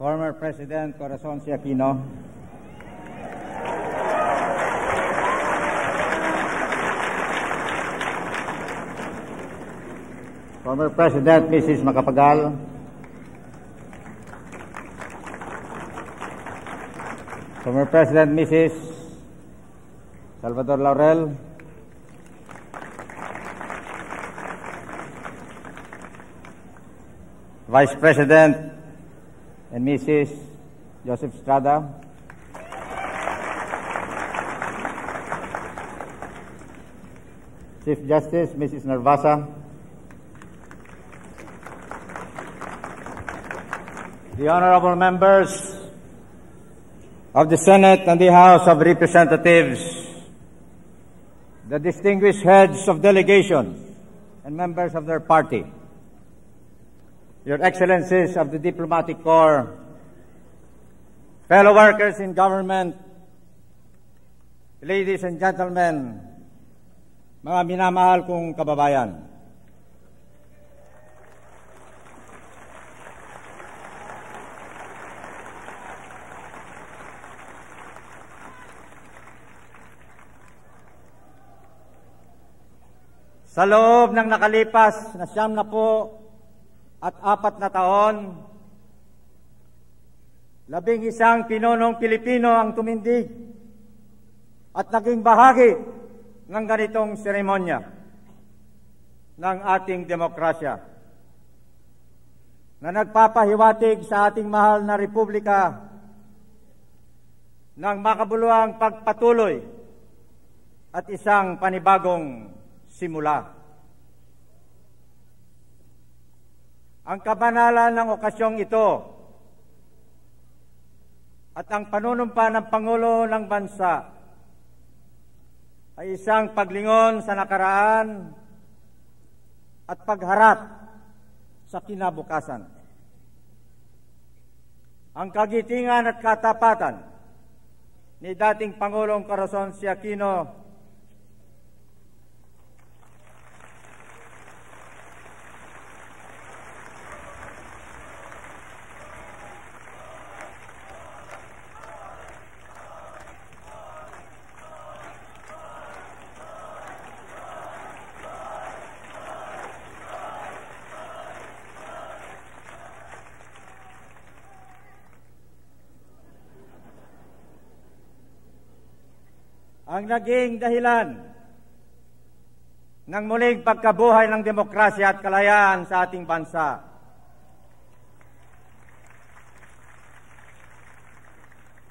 Former President Corazon C. Aquino, former President Mrs. Macapagal, former President Mrs. Salvador Laurel, Vice President and Mrs. Joseph Estrada, Chief Justice Mrs. Narvasa, the honorable members of the Senate and the House of Representatives, the distinguished heads of delegations and members of their party, Your Excellencies of the Diplomatic Corps, fellow workers in government, ladies and gentlemen, mga minamahal kong kababayan. Sa loob ng nakalipas na 94 na taon, 11 pinunong Pilipino ang tumindig at naging bahagi ng ganitong seremonya ng ating demokrasya na nagpapahiwatig sa ating mahal na republika ng makabuluhang pagpatuloy at isang panibagong simula. Ang kabanalan ng okasyong ito at ang panunumpa ng Pangulo ng Bansa ay isang paglingon sa nakaraan at pagharap sa kinabukasan. Ang kagitingan at katapatan ni dating Pangulong Corazon C. Aquino ang naging dahilan ng muling pagkabuhay ng demokrasya at kalayaan sa ating bansa.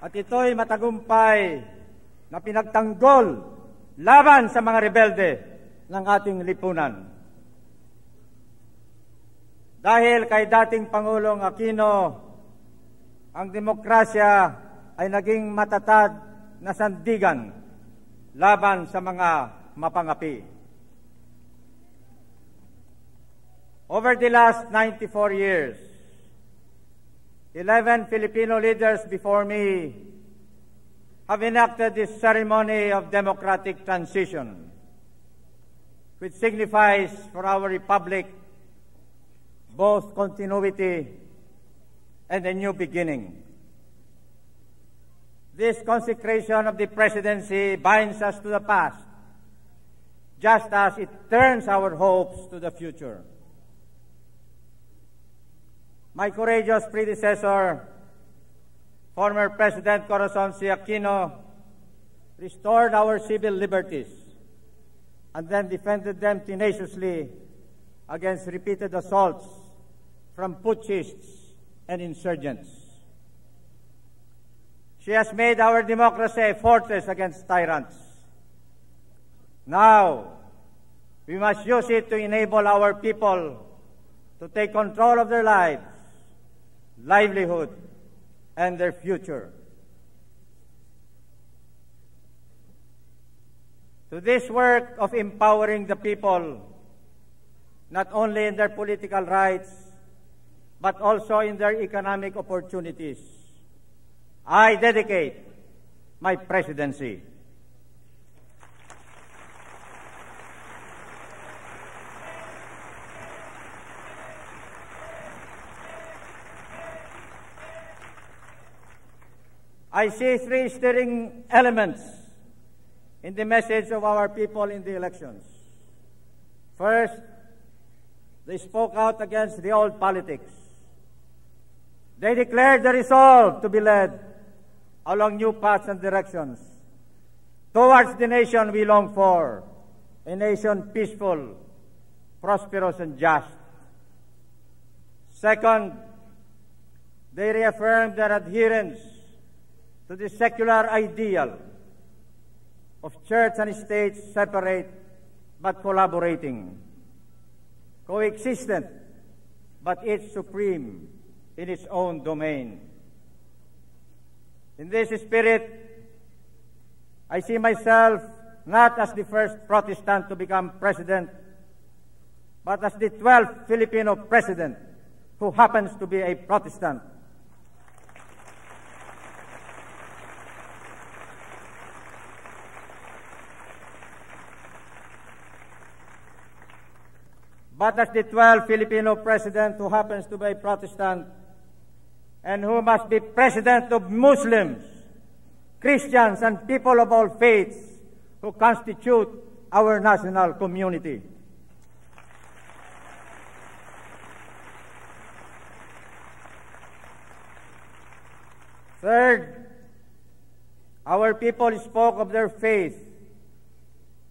At ito'y matagumpay na pinagtanggol laban sa mga rebelde ng ating lipunan. Dahil kay dating Pangulong Aquino, ang demokrasya ay naging matatag na sandigan laban sa mga mapangapi. Over the last 94 years, 11 Filipino leaders before me have enacted this ceremony of democratic transition, which signifies for our republic both continuity and a new beginning. This consecration of the presidency binds us to the past, just as it turns our hopes to the future. My courageous predecessor, former President Corazon C. Aquino, restored our civil liberties and then defended them tenaciously against repeated assaults from putschists and insurgents. She has made our democracy a fortress against tyrants. Now, we must use it to enable our people to take control of their lives, livelihood, and their future. To this work of empowering the people, not only in their political rights, but also in their economic opportunities, I dedicate my presidency. I see three steering elements in the message of our people in the elections. First, they spoke out against the old politics. They declared the resolve to be led along new paths and directions towards the nation we long for, a nation peaceful, prosperous, and just. Second, they reaffirmed their adherence to the secular ideal of church and state separate but collaborating, coexistent but each supreme in its own domain. In this spirit, I see myself not as the first Protestant to become president, but as the 12th Filipino president who happens to be a Protestant. But as the 12th Filipino president who happens to be a Protestant and who must be president of Muslims, Christians, and people of all faiths who constitute our national community. Third, our people spoke of their faith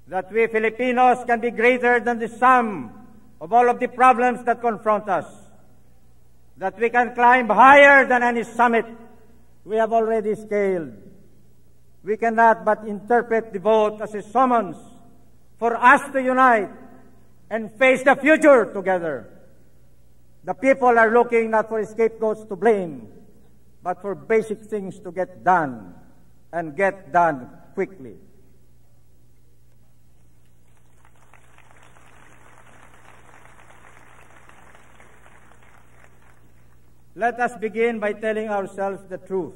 that we Filipinos can be greater than the sum of all of the problems that confront us, that we can climb higher than any summit we have already scaled. We cannot but interpret the vote as a summons for us to unite and face the future together. The people are looking not for scapegoats to blame, but for basic things to get done, and get done quickly. Let us begin by telling ourselves the truth.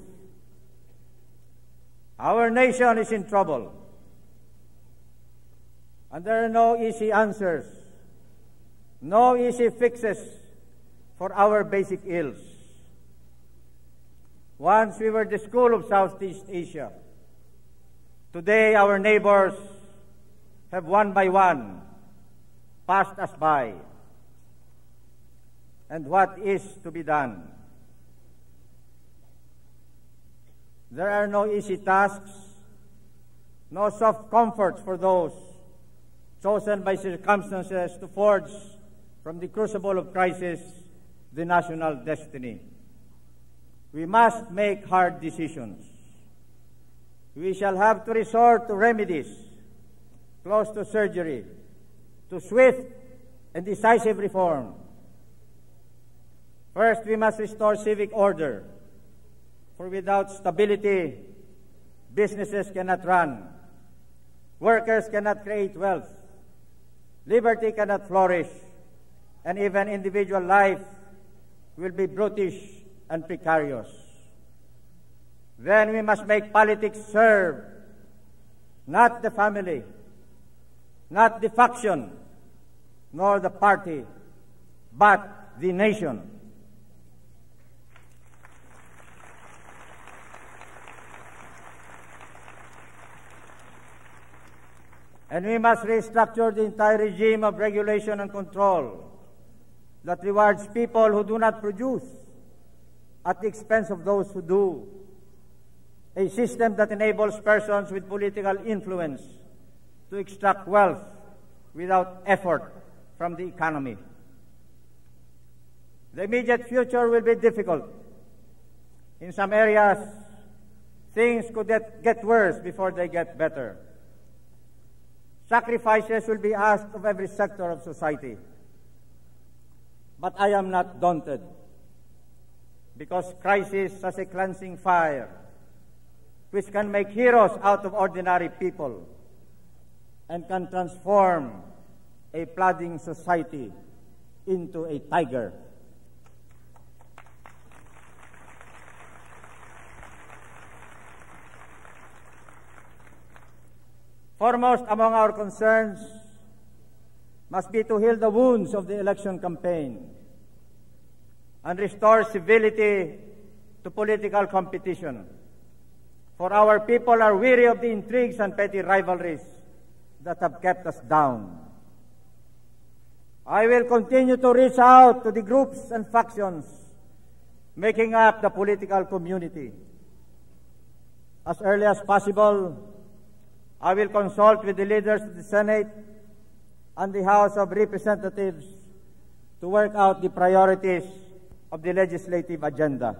Our nation is in trouble, and there are no easy answers, no easy fixes for our basic ills. Once we were the school of Southeast Asia. Today our neighbors have one by one passed us by. And what is to be done? There are no easy tasks, no soft comforts for those chosen by circumstances to forge from the crucible of crisis the national destiny. We must make hard decisions. We shall have to resort to remedies, close to surgery, to swift and decisive reform. First, we must restore civic order, for without stability, businesses cannot run, workers cannot create wealth, liberty cannot flourish, and even individual life will be brutish and precarious. Then we must make politics serve not the family, not the faction, nor the party, but the nation. And we must restructure the entire regime of regulation and control that rewards people who do not produce at the expense of those who do. A system that enables persons with political influence to extract wealth without effort from the economy. The immediate future will be difficult. In some areas, things could get worse before they get better. Sacrifices will be asked of every sector of society. But I am not daunted, because crisis has a cleansing fire which can make heroes out of ordinary people and can transform a plodding society into a tiger. Foremost among our concerns must be to heal the wounds of the election campaign and restore civility to political competition. for our people are weary of the intrigues and petty rivalries that have kept us down. I will continue to reach out to the groups and factions making up the political community. As early as possible, I will consult with the leaders of the Senate and the House of Representatives to work out the priorities of the legislative agenda.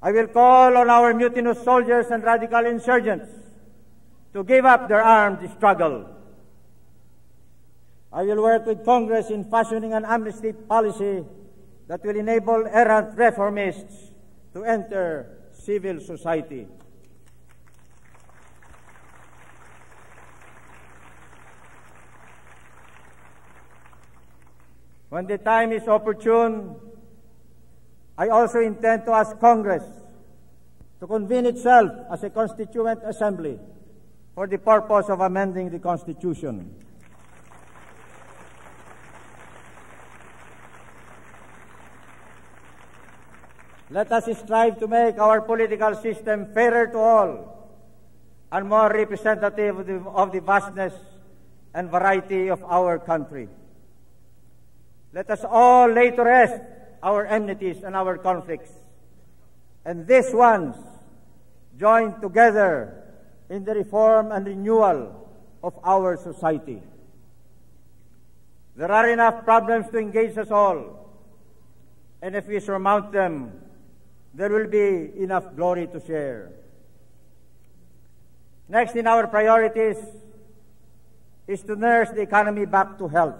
I will call on our mutinous soldiers and radical insurgents to give up their armed struggle. I will work with Congress in fashioning an amnesty policy that will enable errant reformists to enter civil society. When the time is opportune, I also intend to ask Congress to convene itself as a constituent assembly for the purpose of amending the Constitution. Let us strive to make our political system fairer to all and more representative of the vastness and variety of our country. Let us all lay to rest our enmities and our conflicts, and these ones join together in the reform and renewal of our society. There are enough problems to engage us all, and if we surmount them, there will be enough glory to share. Next in our priorities is to nurse the economy back to health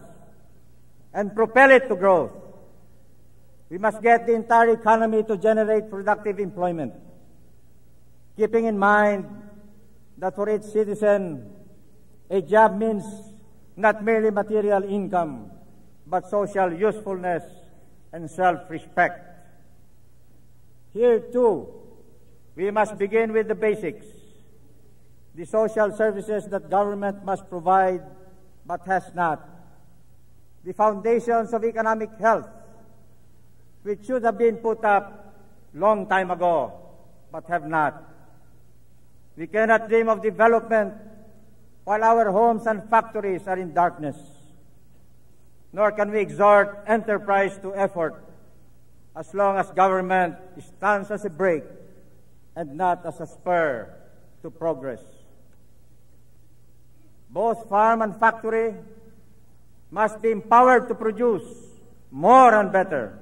and propel it to growth. We must get the entire economy to generate productive employment, keeping in mind that for each citizen, a job means not merely material income, but social usefulness and self-respect. Here, too, we must begin with the basics, the social services that government must provide but has not, the foundations of economic health, which should have been put up long time ago but have not. We cannot dream of development while our homes and factories are in darkness, nor can we exhort enterprise to effort as long as government stands as a brake and not as a spur to progress. Both farm and factory must be empowered to produce more and better.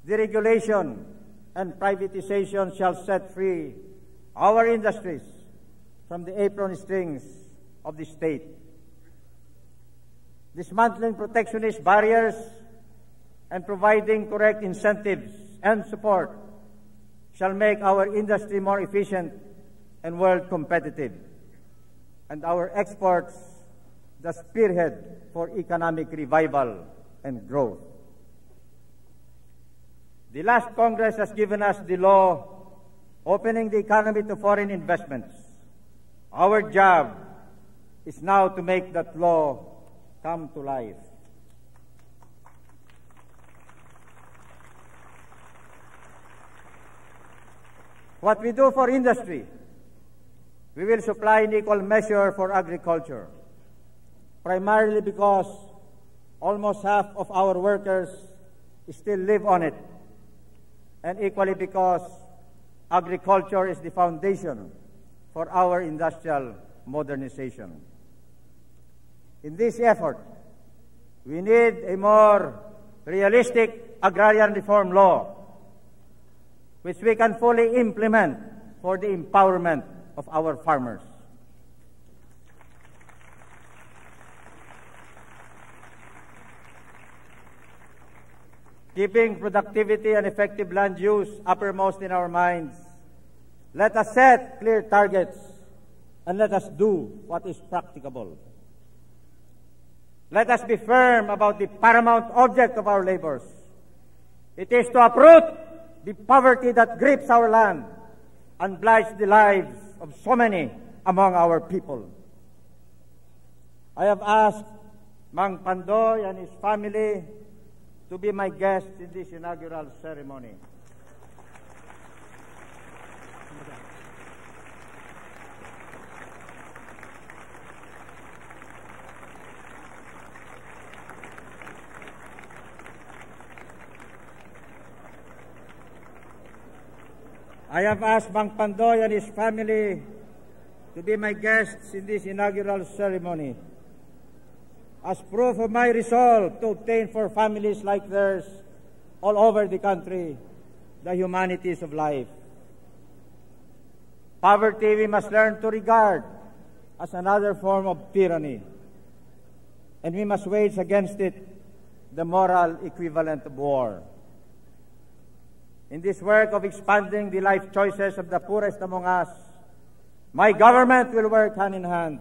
Deregulation and privatization shall set free our industries from the apron strings of the state. Dismantling protectionist barriers and providing correct incentives and support shall make our industry more efficient and world competitive, and our exports the spearhead for economic revival and growth. The last Congress has given us the law opening the economy to foreign investments. Our job is now to make that law come to life. What we do for industry, we will supply in equal measure for agriculture, primarily because almost half of our workers still live on it, and equally because agriculture is the foundation for our industrial modernization. In this effort, we need a more realistic agrarian reform law, which we can fully implement for the empowerment of our farmers. Keeping productivity and effective land use uppermost in our minds, let us set clear targets and let us do what is practicable. Let us be firm about the paramount object of our labors. It is to uproot the poverty that grips our land and blights the lives of so many among our people. I have asked Mang Pandoy and his family to be my guests in this inaugural ceremony. I have asked Mang Pandoy and his family to be my guests in this inaugural ceremony as proof of my resolve to obtain for families like theirs all over the country the humanities of life. Poverty we must learn to regard as another form of tyranny, and we must wage against it the moral equivalent of war. In this work of expanding the life choices of the poorest among us, my government will work hand in hand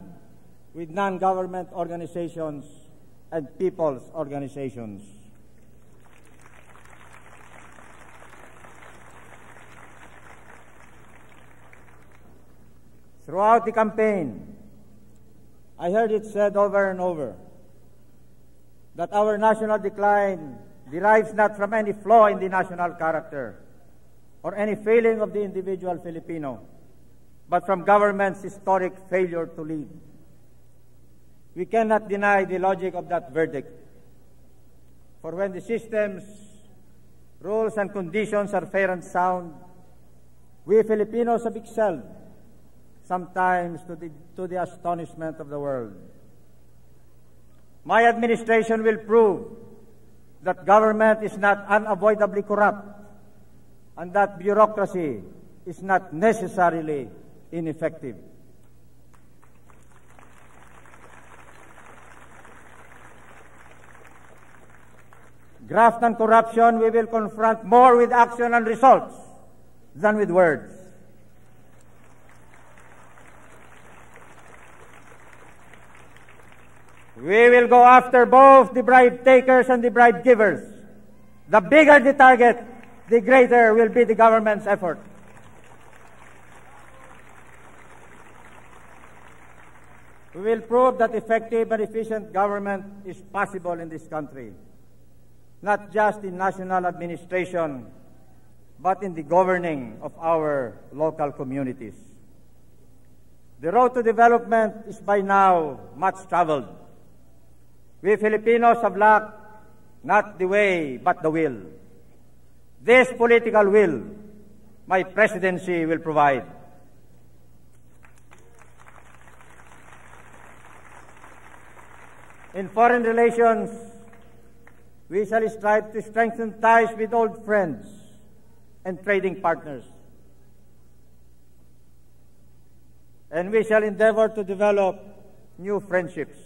with non-government organizations and people's organizations. Throughout the campaign, I heard it said over and over that our national decline derives not from any flaw in the national character or any failing of the individual Filipino, but from government's historic failure to lead. We cannot deny the logic of that verdict. For when the systems, rules, and conditions are fair and sound, we Filipinos have excelled, sometimes to the astonishment of the world. My administration will prove that government is not unavoidably corrupt and that bureaucracy is not necessarily ineffective. Graft and corruption we will confront more with action and results than with words. We will go after both the bribe takers and the bribe givers. The bigger the target, the greater will be the government's effort. We will prove that effective and efficient government is possible in this country, not just in national administration, but in the governing of our local communities. The road to development is by now much traveled. We Filipinos have lacked not the way, but the will. This political will, my presidency will provide. In foreign relations, we shall strive to strengthen ties with old friends and trading partners. And we shall endeavor to develop new friendships.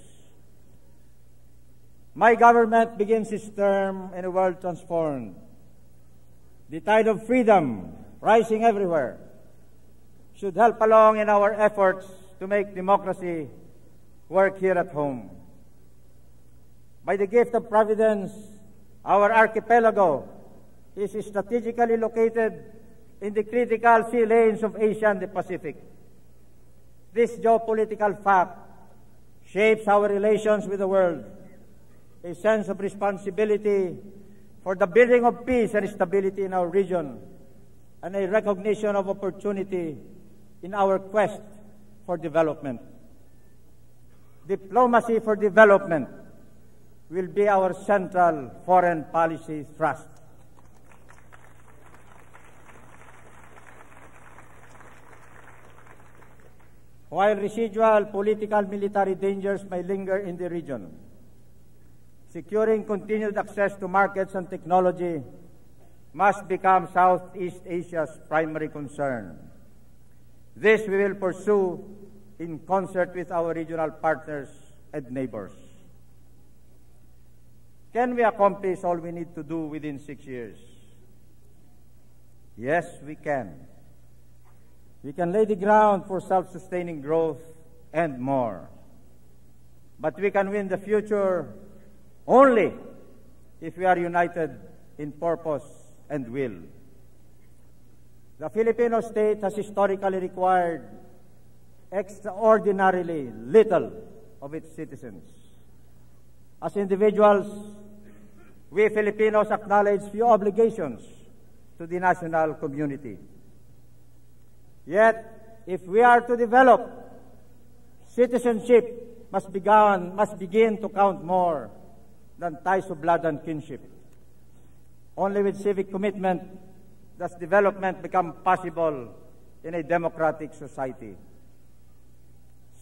My government begins its term in a world transformed. The tide of freedom, rising everywhere, should help along in our efforts to make democracy work here at home. By the gift of Providence, our archipelago is strategically located in the critical sea lanes of Asia and the Pacific. This geopolitical fact shapes our relations with the world, a sense of responsibility for the building of peace and stability in our region, and a recognition of opportunity in our quest for development. Diplomacy for development will be our central foreign policy thrust. While residual political military dangers may linger in the region, securing continued access to markets and technology must become Southeast Asia's primary concern. This we will pursue in concert with our regional partners and neighbors. Can we accomplish all we need to do within 6 years? Yes, we can. We can lay the ground for self-sustaining growth and more. But we can win the future only if we are united in purpose and will. The Filipino state has historically required extraordinarily little of its citizens. As individuals, we Filipinos acknowledge few obligations to the national community. Yet, if we are to develop, citizenship must begin to count more than ties of blood and kinship. Only with civic commitment does development become possible in a democratic society.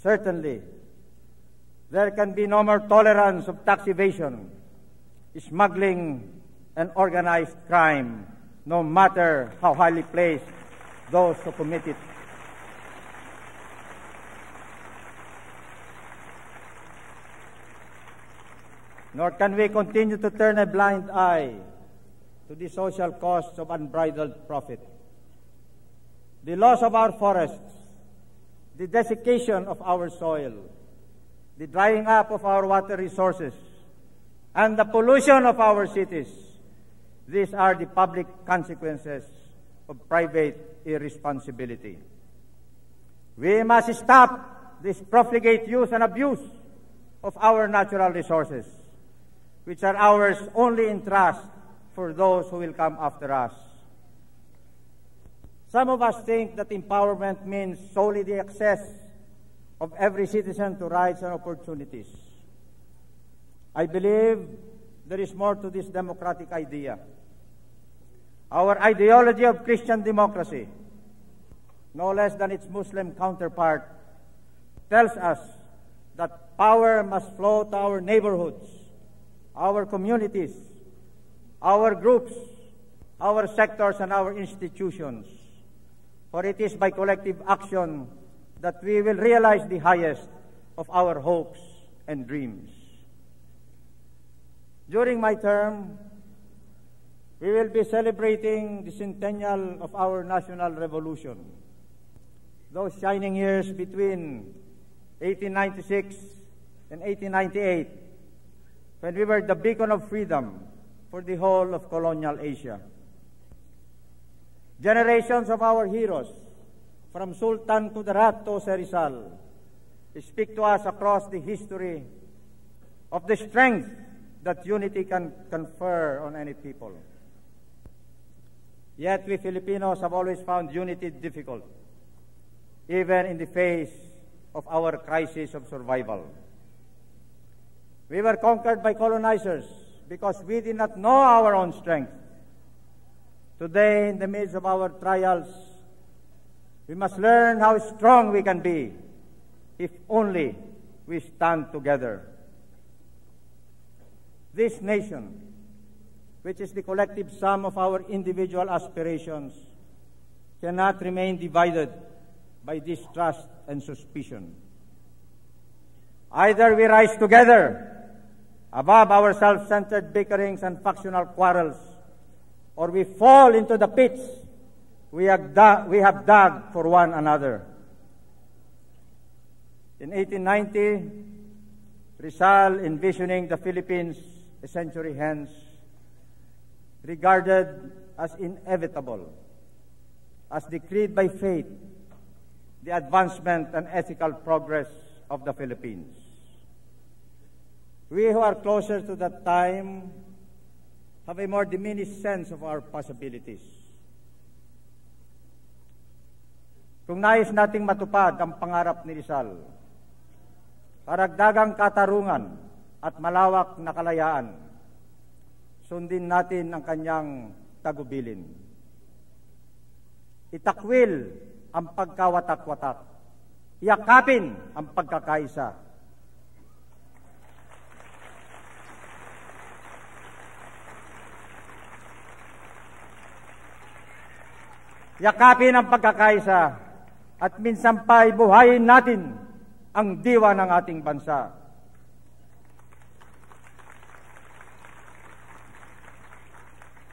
Certainly, there can be no more tolerance of tax evasion, smuggling, and organized crime, no matter how highly placed those who commit it. Nor can we continue to turn a blind eye to the social costs of unbridled profit. The loss of our forests, the desiccation of our soil, the drying up of our water resources, and the pollution of our cities. These are the public consequences of private irresponsibility. We must stop this profligate use and abuse of our natural resources, which are ours only in trust for those who will come after us. Some of us think that empowerment means solely the access of every citizen to rights and opportunities. I believe there is more to this democratic idea. Our ideology of Christian democracy, no less than its Muslim counterpart, tells us that power must flow to our neighborhoods, our communities, our groups, our sectors, and our institutions. For it is by collective action that we will realize the highest of our hopes and dreams. During my term, we will be celebrating the centennial of our national revolution. Those shining years between 1896 and 1898, when we were the beacon of freedom for the whole of colonial Asia. Generations of our heroes, from Sultan Kudarat to Jose Rizal, speak to us across the history of the strength that unity can confer on any people. Yet we Filipinos have always found unity difficult, even in the face of our crisis of survival. We were conquered by colonizers because we did not know our own strength. Today, in the midst of our trials, we must learn how strong we can be if only we stand together. This nation, which is the collective sum of our individual aspirations, cannot remain divided by distrust and suspicion. Either we rise together above our self-centered bickerings and factional quarrels, or we fall into the pits we have dug for one another. In 1890, Rizal, envisioning the Philippines a century hence, regarded as inevitable, as decreed by fate, the advancement and ethical progress of the Philippines. We who are closer to that time have a more diminished sense of our possibilities. Kung nais nating matupad ang pangarap ni Rizal, karagdagang katarungan at malawak na kalayaan, sundin natin ang kanyang tagubilin. Itakwil ang pagkawatak-watak, yakapin ang pagkakaisa. Yakapin ang pagkakaisa at minsan pa buhayin natin ang diwa ng ating bansa.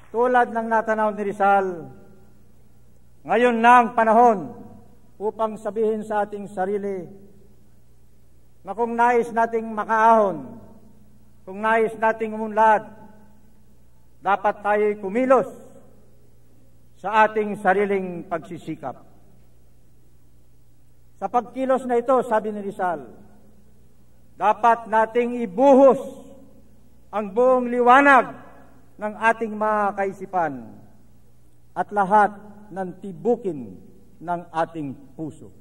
Tulad ng natanaw ni Rizal, ngayon na ang panahon upang sabihin sa ating sarili na kung nais nating makaahon, kung nais nating umunlad, dapat tayo'y kumilos sa ating sariling pagsisikap. Sa pagkilos na ito, sabi ni Rizal, dapat nating ibuhos ang buong liwanag ng ating mga kaisipan at lahat ng tibukin ng ating puso.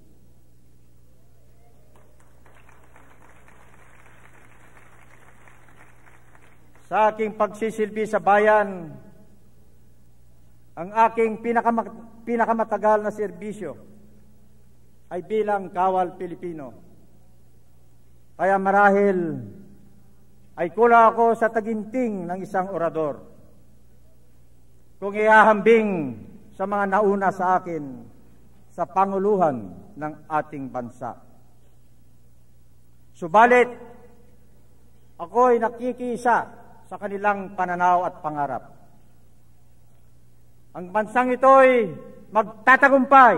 Sa aking pagsisilbi sa bayan, Ang aking pinakamatagal na serbisyo ay bilang kawal Pilipino. Kaya marahil ay kulang ako sa taginting ng isang orador kung ihahambing sa mga nauna sa akin sa panguluhan ng ating bansa. Subalit, ako'y nakikiisa sa kanilang pananaw at pangarap. Ang bansang ito'y magtatagumpay.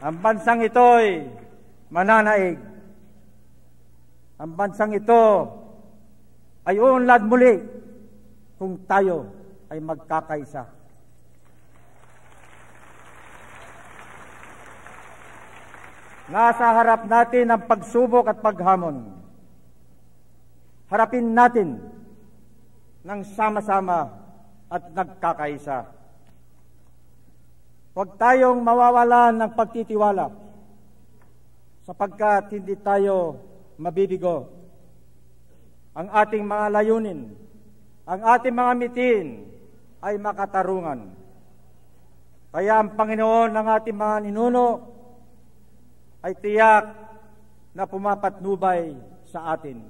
Ang bansang ito'y mananaig. Ang bansang ito ay uunlad muli kung tayo ay magkakaisa. Nasa harap natin ang pagsubok at paghamon. Harapin natin ng sama-sama at nagkakaisa. Huwag tayong mawawalan ng pagtitiwala sapagkat hindi tayo mabibigo. Ang ating mga layunin, ang ating mga mitin ay makatarungan. Kaya ang Panginoon ng ating mga ninuno ay tiyak na pumapatnubay sa atin.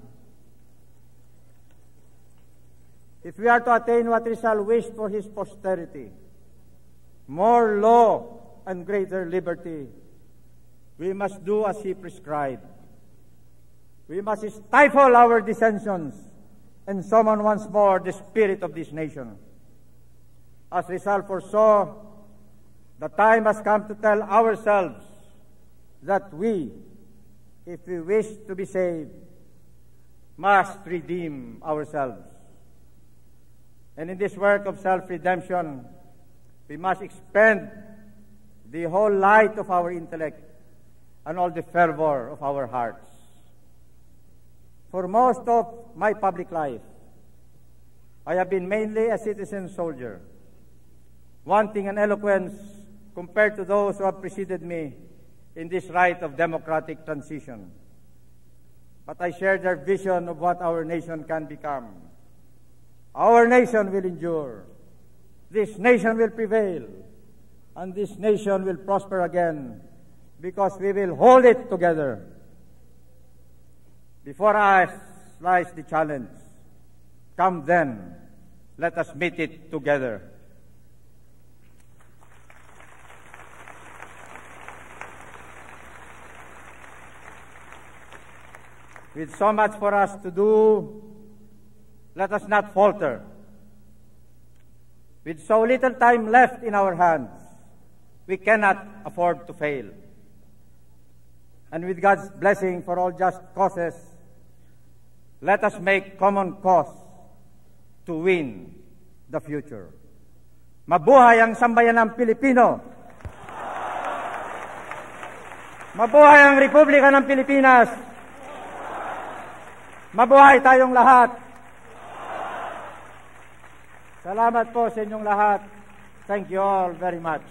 If we are to attain what Rizal wished for his posterity, more law and greater liberty, we must do as he prescribed. We must stifle our dissensions and summon once more the spirit of this nation. As Rizal foresaw, the time has come to tell ourselves that we, if we wish to be saved, must redeem ourselves. And in this work of self-redemption, we must expend the whole light of our intellect and all the fervor of our hearts. For most of my public life, I have been mainly a citizen soldier, wanting an eloquence compared to those who have preceded me in this rite of democratic transition. But I share their vision of what our nation can become. Our nation will endure. This nation will prevail. And this nation will prosper again because we will hold it together. Before us lies the challenge. Come then, let us meet it together. With so much for us to do, let us not falter. With so little time left in our hands, we cannot afford to fail. And with God's blessing for all just causes, let us make common cause to win the future. Mabuhay ang sambayanang Pilipino! Mabuhay ang Republika ng Pilipinas! Mabuhay tayong lahat! Salamat po sa inyong lahat. Thank you all very much.